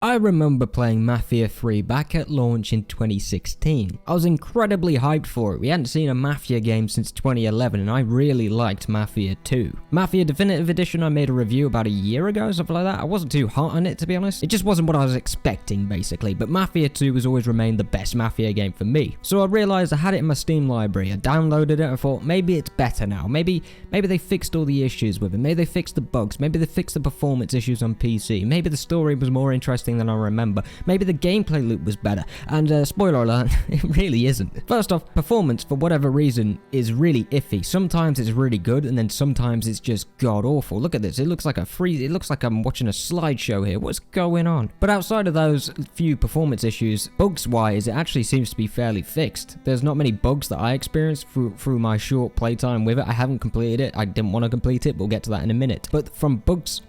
I remember playing Mafia 3 back at launch in 2016. I was incredibly hyped for it. We hadn't seen a Mafia game since 2011 and I really liked Mafia 2. Mafia Definitive Edition I made a review about a year ago, something like that. I wasn't too hot on it, to be honest. It just wasn't what I was expecting, basically, but Mafia 2 has always remained the best Mafia game for me. So I realized I had it in my Steam library. I downloaded it and I thought maybe it's better now. Maybe they fixed all the issues with it. Maybe they fixed the bugs. Maybe they fixed the performance issues on PC. Maybe the story was more interesting than I remember. Maybe the gameplay loop was better. And spoiler alert, it really isn't. First off, performance, for whatever reason, is really iffy. Sometimes it's really good, and then sometimes it's just god awful. Look at this. It looks like it looks like I'm watching a slideshow here. What's going on? But outside of those few performance issues, bugs-wise, it actually seems to be fairly fixed. There's not many bugs that I experienced through my short playtime with it. I haven't completed it. I didn't want to complete it, but we'll get to that in a minute. But from bugs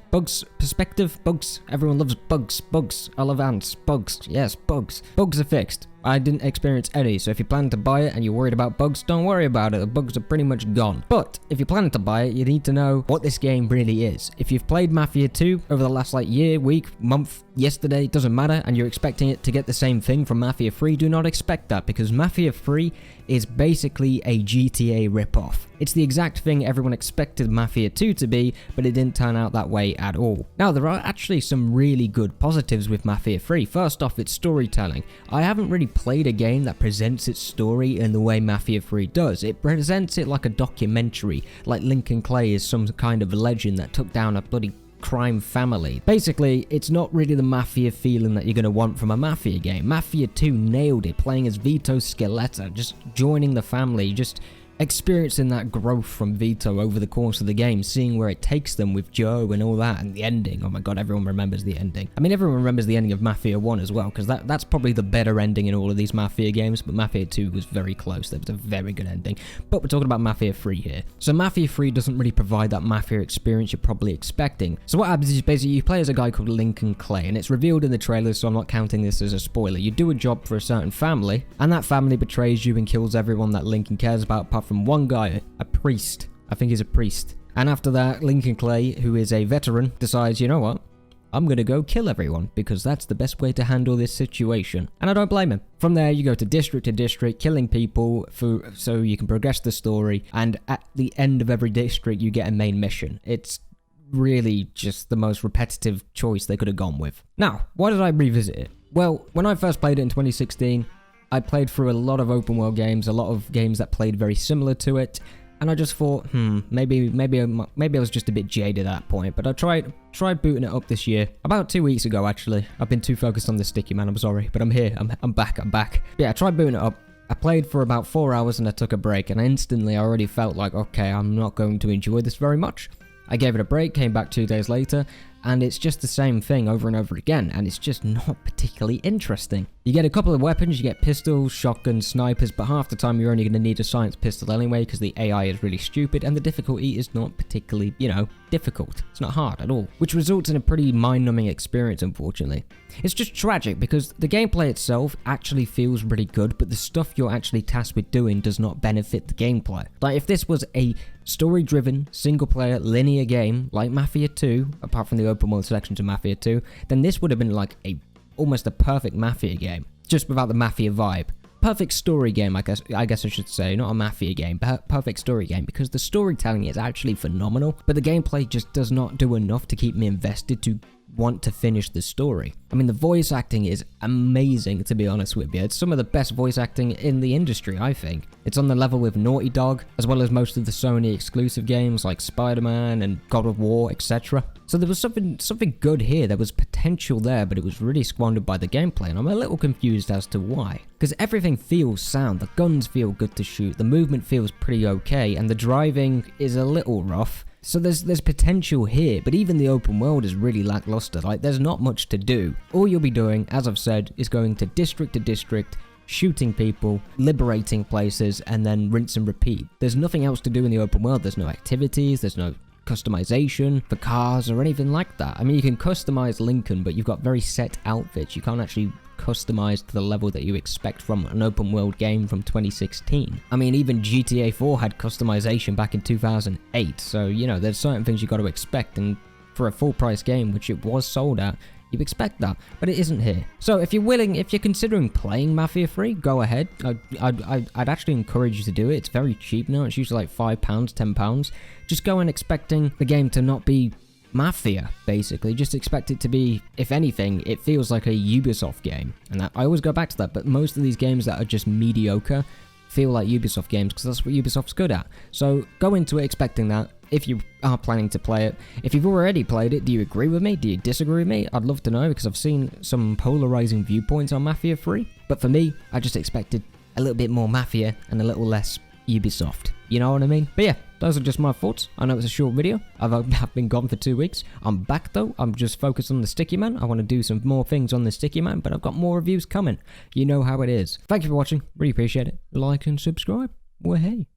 perspective, bugs, everyone loves bugs, I love ants, bugs, yes, bugs are fixed. I didn't experience any, so if you're planning to buy it and you're worried about bugs, don't worry about it, the bugs are pretty much gone. But if you're planning to buy it, you need to know what this game really is. If you've played Mafia 2 over the last year, week, month, yesterday, doesn't matter, and you're expecting it to get the same thing from Mafia 3, do not expect that, because Mafia 3 is basically a GTA ripoff. It's the exact thing everyone expected Mafia 2 to be, but it didn't turn out that way at all. Now, there are actually some really good positives with Mafia 3. First off, it's storytelling. I haven't really played a game that presents its story in the way Mafia 3 does. It presents it like a documentary, like Lincoln Clay is some kind of legend that took down a bloody crime family. Basically, it's not really the Mafia feeling that you're going to want from a Mafia game. Mafia 2 nailed it, playing as Vito Scaletta, just joining the family, just experiencing that growth from Vito over the course of the game, seeing where it takes them with Joe and all that, and the ending. Oh my god, everyone remembers the ending. I mean, everyone remembers the ending of Mafia 1 as well, because that's probably the better ending in all of these Mafia games, but Mafia 2 was very close. There was a very good ending. But we're talking about Mafia 3 here. So Mafia 3 doesn't really provide that Mafia experience you're probably expecting. So what happens is basically you play as a guy called Lincoln Clay, and it's revealed in the trailer, so I'm not counting this as a spoiler. You do a job for a certain family, and that family betrays you and kills everyone that Lincoln cares about, apart from one guy, a priest. I think he's a priest. And after that, Lincoln Clay, who is a veteran, decides, you know what? I'm gonna go kill everyone, because that's the best way to handle this situation. And I don't blame him. From there, you go to district, killing people so you can progress the story, and at the end of every district, you get a main mission. It's really just the most repetitive choice they could have gone with. Now, why did I revisit it? Well, when I first played it in 2016, I played through a lot of open world games, a lot of games that played very similar to it, and I just thought, maybe I was just a bit jaded at that point. But I tried booting it up this year, about 2 weeks ago actually. I've been too focused on the sticky, man, I'm sorry, but I'm here, I'm back. Yeah, I tried booting it up. I played for about 4 hours and I took a break, and instantly I already felt like, okay, I'm not going to enjoy this very much. I gave it a break, came back 2 days later, and it's just the same thing over and over again, and it's just not particularly interesting. You get a couple of weapons, you get pistols, shotguns, snipers, but half the time you're only going to need a science pistol anyway, because the AI is really stupid, and the difficulty is not particularly, difficult. It's not hard at all, which results in a pretty mind-numbing experience, unfortunately. It's just tragic, because the gameplay itself actually feels really good, but the stuff you're actually tasked with doing does not benefit the gameplay. Like, if this was a story-driven, single-player, linear game, like Mafia 2, apart from the open-world sections of Mafia 2, then this would have been like almost a perfect Mafia game, just without the Mafia vibe. Perfect story game, I guess I should say, not a Mafia game, but perfect story game, because the storytelling is actually phenomenal, but the gameplay just does not do enough to keep me invested to want to finish the story. I mean, the voice acting is amazing, to be honest with you. It's some of the best voice acting in the industry, I think. It's on the level with Naughty Dog, as well as most of the Sony exclusive games like Spider-Man and God of War, etc. So there was something good here. There was potential there, but it was really squandered by the gameplay, and I'm a little confused as to why. Because everything feels sound, the guns feel good to shoot, the movement feels pretty okay, and the driving is a little rough. So there's potential here, but even the open world is really lackluster. Like, there's not much to do. All you'll be doing, as I've said, is going to district, shooting people, liberating places, and then rinse and repeat. There's nothing else to do in the open world. There's no activities, there's no customization for cars or anything like that. I mean, you can customize Lincoln, but you've got very set outfits. You can't actually customize to the level that you expect from an open world game from 2016. I mean, even GTA 4 had customization back in 2008, so, there's certain things you got to expect, and for a full price game, which it was sold at, You expect that, but it isn't here. So if you're willing, if you're considering playing Mafia 3, go ahead. I'd actually encourage you to do it. It's very cheap now. It's usually like £5, £10. Just go in expecting the game to not be Mafia, basically. Just expect it to be, if anything, it feels like a Ubisoft game. And I always go back to that, but most of these games that are just mediocre feel like Ubisoft games because that's what Ubisoft's good at. So go into it expecting that. If you are planning to play it, if you've already played it, do you agree with me? Do you disagree with me? I'd love to know because I've seen some polarizing viewpoints on Mafia 3. But for me, I just expected a little bit more Mafia and a little less Ubisoft. You know what I mean? But yeah, those are just my thoughts. I know it's a short video. I've been gone for 2 weeks. I'm back though. I'm just focused on the Sticky Man. I want to do some more things on the Sticky Man, but I've got more reviews coming. You know how it is. Thank you for watching. Really appreciate it. Like and subscribe. Well, hey.